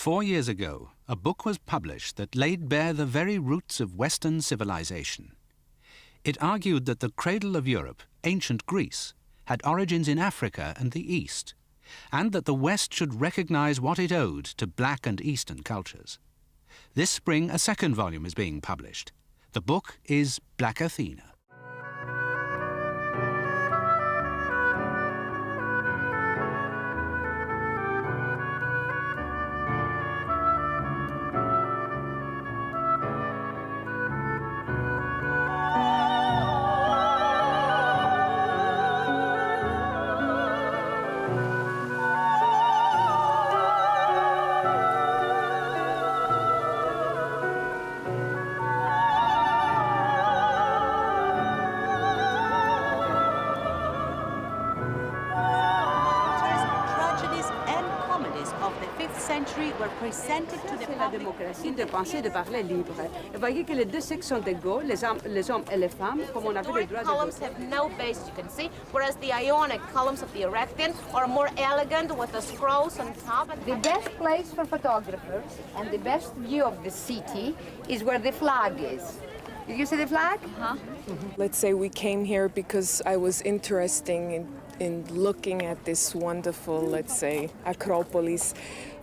4 years ago, a book was published that laid bare the very roots of Western civilization. It argued that the cradle of Europe, ancient Greece, had origins in Africa and the East, and that the West should recognize what it owed to Black and Eastern cultures. This spring, a second volume is being published. The book is Black Athena. Were presented to the la démocratie de penser, de parler libre. Et voyez que les deux sexes sont égaux, les hommes et les femmes, comme on avait les droits de columns have no base, you can see, whereas the Ionic columns of the Erechtean are more elegant with the scrolls on top. The best place for photographers and the best view of the city is where the flag is. Did you see the flag? Let's say we came here because I was interested in looking at this wonderful, let's say, Acropolis.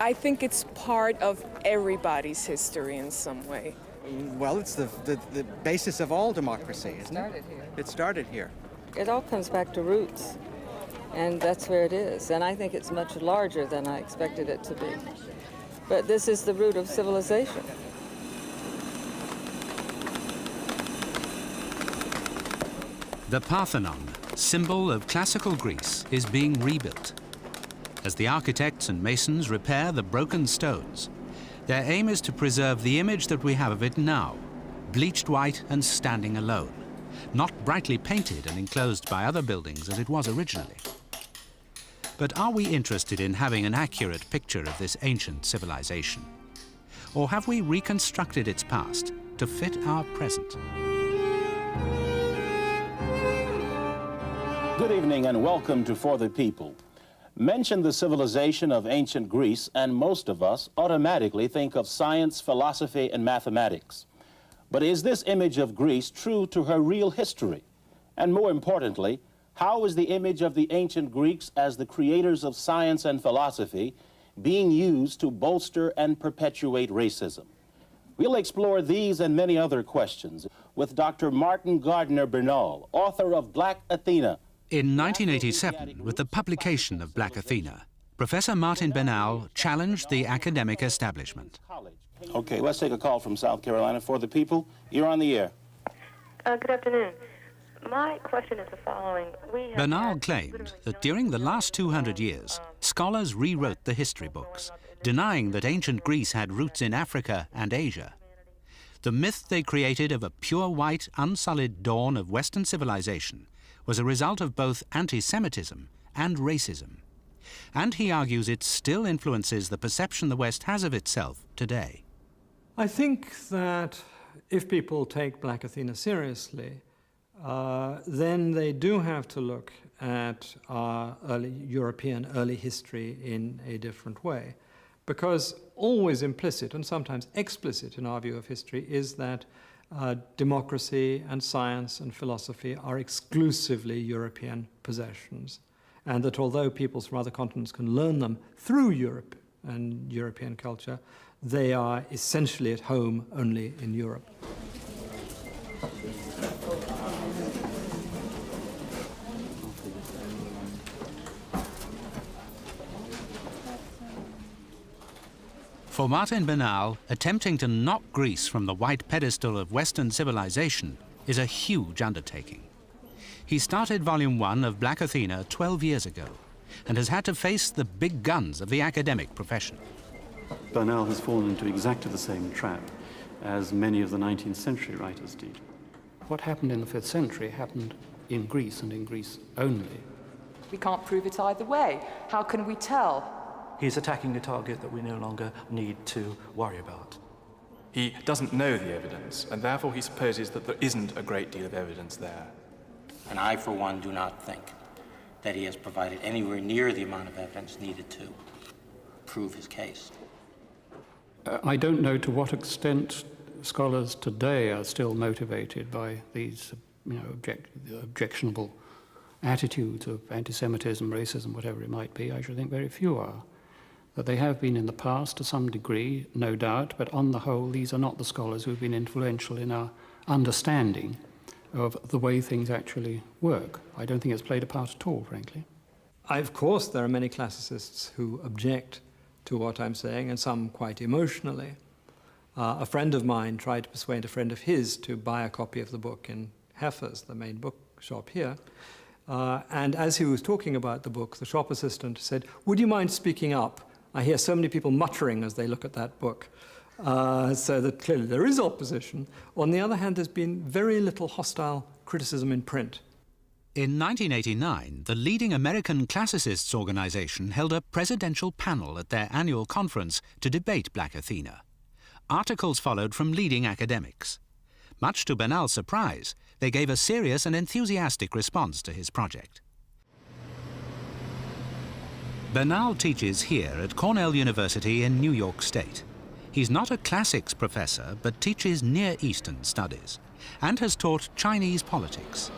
I think it's part of everybody's history in some way. Well, it's the basis of all democracy, isn't it? It started here. It all comes back to roots, and that's where it is. And I think it's much larger than I expected it to be. But this is the root of civilization. The Parthenon, symbol of classical Greece, is being rebuilt. As the architects and masons repair the broken stones, their aim is to preserve the image that we have of it now, bleached white and standing alone, not brightly painted and enclosed by other buildings as it was originally. But are we interested in having an accurate picture of this ancient civilization? Or have we reconstructed its past to fit our present? Good evening and welcome to For the People. Mention the civilization of ancient Greece and most of us automatically think of science, philosophy, and mathematics. But is this image of Greece true to her real history? And more importantly, how is the image of the ancient Greeks as the creators of science and philosophy being used to bolster and perpetuate racism? We'll explore these and many other questions with Dr. Martin Gardner Bernal, author of Black Athena. In 1987, with the publication of Black Athena, Professor Martin Bernal challenged the academic establishment. Okay, let's take a call from South Carolina. For the People, you're on the air. Good afternoon. My question is the following. Bernal claimed that during the last 200 years, scholars rewrote the history books, denying that ancient Greece had roots in Africa and Asia. The myth they created of a pure white, unsullied dawn of Western civilization was a result of both anti-Semitism and racism. And he argues it still influences the perception the West has of itself today. I think that if people take Black Athena seriously, then they do have to look at our European early history in a different way. Because always implicit and sometimes explicit in our view of history is that democracy and science and philosophy are exclusively European possessions, and that although peoples from other continents can learn them through Europe and European culture, they are essentially at home only in Europe. For Martin Bernal, attempting to knock Greece from the white pedestal of Western civilization is a huge undertaking. He started Volume 1 of Black Athena 12 years ago and has had to face the big guns of the academic profession. Bernal has fallen into exactly the same trap as many of the 19th century writers did. What happened in the 5th century happened in Greece and in Greece only. We can't prove it either way. How can we tell? He's attacking a target that we no longer need to worry about. He doesn't know the evidence, and therefore he supposes that there isn't a great deal of evidence there. And I, for one, do not think that he has provided anywhere near the amount of evidence needed to prove his case. I don't know to what extent scholars today are still motivated by these, objectionable attitudes of anti-Semitism, racism, whatever it might be. I should think very few are. That they have been in the past to some degree, no doubt, but on the whole, these are not the scholars who have been influential in our understanding of the way things actually work. I don't think it's played a part at all, frankly. Of course, there are many classicists who object to what I'm saying, and some quite emotionally. A friend of mine tried to persuade a friend of his to buy a copy of the book in Heffer's, the main bookshop here. And as he was talking about the book, the shop assistant said, "Would you mind speaking up? I hear so many people muttering as they look at that book." So that clearly there is opposition. On the other hand, there's been very little hostile criticism in print. In 1989, the leading American classicists organization held a presidential panel at their annual conference to debate Black Athena. Articles followed from leading academics. Much to Bernal's surprise, they gave a serious and enthusiastic response to his project. Bernal teaches here at Cornell University in New York State. He's not a classics professor, but teaches Near Eastern studies and has taught Chinese politics.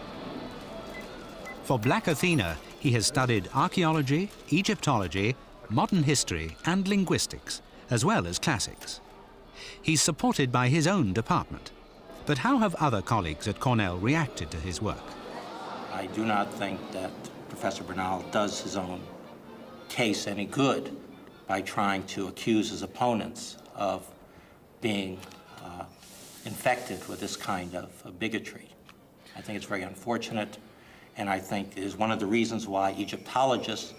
For Black Athena, he has studied archaeology, Egyptology, modern history and linguistics, as well as classics. He's supported by his own department. But how have other colleagues at Cornell reacted to his work? I do not think that Professor Bernal does his own case any good by trying to accuse his opponents of being infected with this kind of bigotry. I think it's very unfortunate, and I think it is one of the reasons why Egyptologists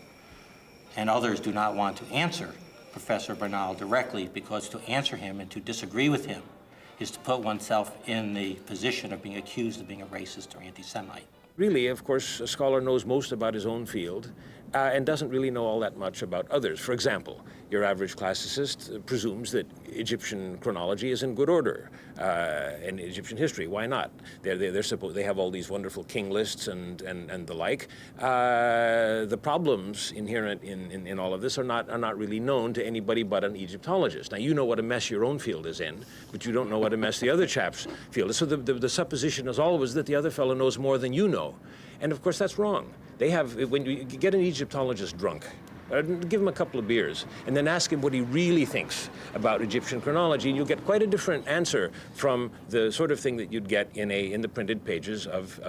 and others do not want to answer Professor Bernal directly, because to answer him and to disagree with him is to put oneself in the position of being accused of being a racist or anti-Semite. Really, of course, a scholar knows most about his own field and doesn't really know all that much about others. For example, your average classicist presumes that Egyptian chronology is in good order and Egyptian history. Why not? They have all these wonderful king lists and the like. The problems inherent in all of this are not really known to anybody but an Egyptologist. Now, you know what a mess your own field is in, but you don't know what a mess the other chap's field is. So the supposition is always that the other fellow knows more than you know. And of course, that's wrong. They have, when you get an Egyptologist drunk, give him a couple of beers, and then ask him what he really thinks about Egyptian chronology, and you'll get quite a different answer from the sort of thing that you'd get in the printed pages of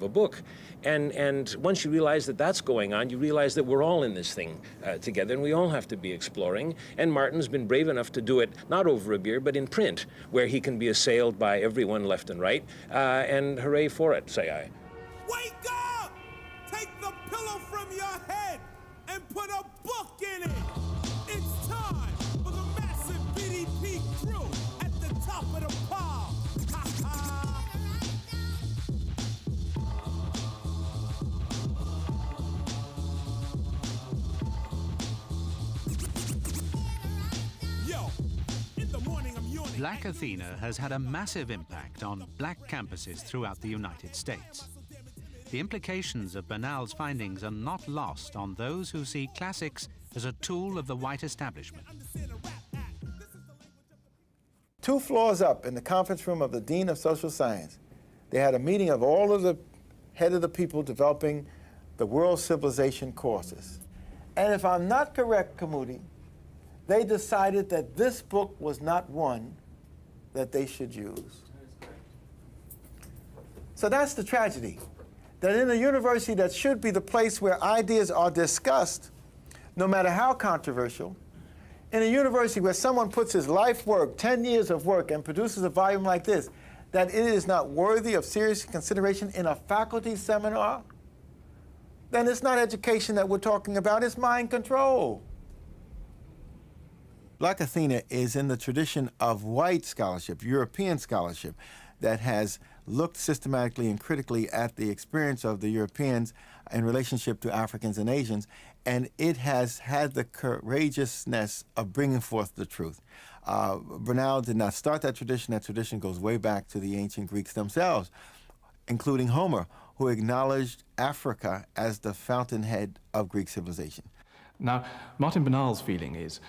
a book. And once you realize that that's going on, you realize that we're all in this thing together, and we all have to be exploring. And Martin's been brave enough to do it, not over a beer, but in print, where he can be assailed by everyone left and right, and hooray for it, say I. Wake up! Take the pillow from your head and put a book in it! It's time for the massive BDP crew at the top of the pile! Ha ha! Yo, in the morning I'm yawning. Black Athena has had a massive impact on black campuses throughout the United States. The implications of Bernal's findings are not lost on those who see classics as a tool of the white establishment. 2 floors up in the conference room of the Dean of Social Science, they had a meeting of all of the head of the people developing the world civilization courses. And if I'm not correct, Kamudi, they decided that this book was not one that they should use. So that's the tragedy. That in a university that should be the place where ideas are discussed, no matter how controversial, in a university where someone puts his life work, 10 years of work, and produces a volume like this, that it is not worthy of serious consideration in a faculty seminar, then it's not education that we're talking about, it's mind control. Black Athena is in the tradition of white scholarship, European scholarship, that has looked systematically and critically at the experience of the Europeans in relationship to Africans and Asians, and it has had the courageousness of bringing forth the truth. Bernal did not start that tradition. That tradition goes way back to the ancient Greeks themselves, including Homer, who acknowledged Africa as the fountainhead of Greek civilization. Now, Martin Bernal's feeling is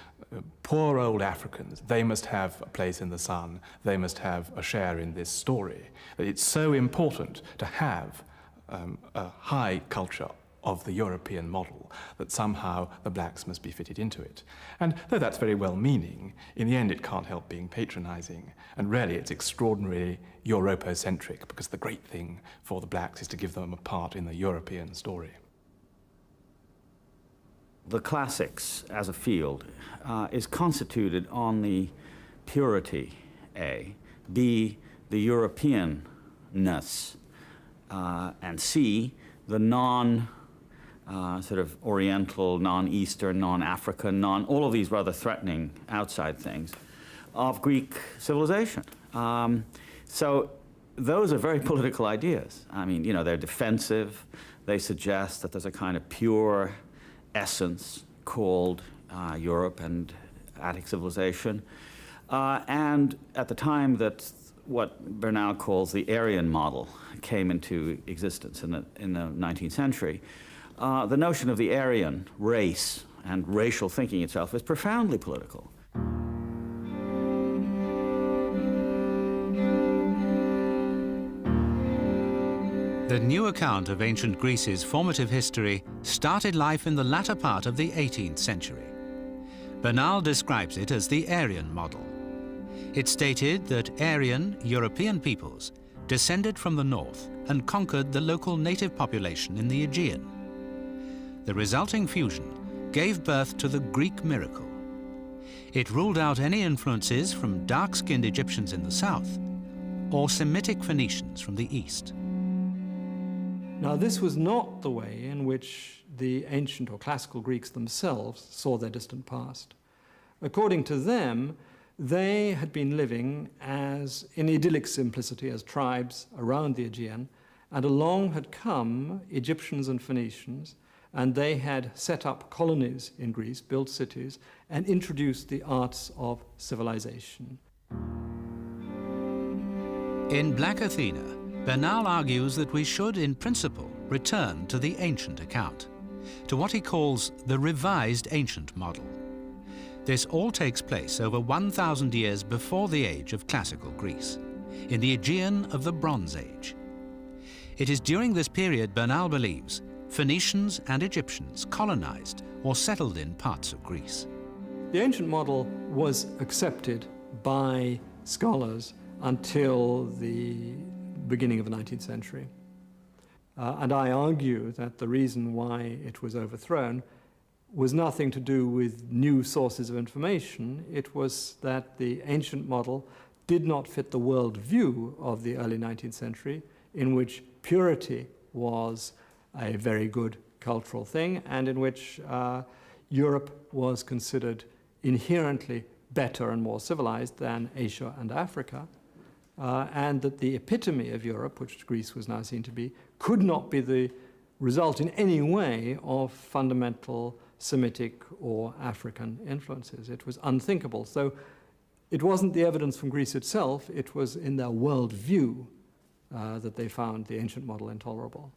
poor old Africans, they must have a place in the sun, they must have a share in this story. It's so important to have a high culture of the European model that somehow the blacks must be fitted into it. And though that's very well-meaning, in the end it can't help being patronizing, and really it's extraordinarily Europocentric, because the great thing for the blacks is to give them a part in the European story. The classics as a field is constituted on the purity, A, B, the Europeanness, and C, the sort of Oriental, non-Eastern, non-African, all of these rather threatening outside things of Greek civilization. So those are very political ideas. I mean, you know, they're defensive. They suggest that there's a kind of pure essence called Europe and Attic civilization. And at the time that what Bernal calls the Aryan model came into existence in the 19th century, the notion of the Aryan race and racial thinking itself is profoundly political. The new account of ancient Greece's formative history started life in the latter part of the 18th century. Bernal describes it as the Aryan model. It stated that Aryan European peoples descended from the north and conquered the local native population in the Aegean. The resulting fusion gave birth to the Greek miracle. It ruled out any influences from dark-skinned Egyptians in the south or Semitic Phoenicians from the east. Now, this was not the way in which the ancient or classical Greeks themselves saw their distant past. According to them, they had been living as in idyllic simplicity as tribes around the Aegean, and along had come Egyptians and Phoenicians, and they had set up colonies in Greece, built cities, and introduced the arts of civilization. In Black Athena, Bernal argues that we should, in principle, return to the ancient account, to what he calls the revised ancient model. This all takes place over 1,000 years before the age of classical Greece, in the Aegean of the Bronze Age. It is during this period, Bernal believes, Phoenicians and Egyptians colonized or settled in parts of Greece. The ancient model was accepted by scholars until the beginning of the 19th century. And I argue that the reason why it was overthrown was nothing to do with new sources of information. It was that the ancient model did not fit the worldview of the early 19th century, in which purity was a very good cultural thing, and in which Europe was considered inherently better and more civilized than Asia and Africa. And that the epitome of Europe, which Greece was now seen to be, could not be the result in any way of fundamental Semitic or African influences. It was unthinkable. So it wasn't the evidence from Greece itself, it was in their worldview that they found the ancient model intolerable.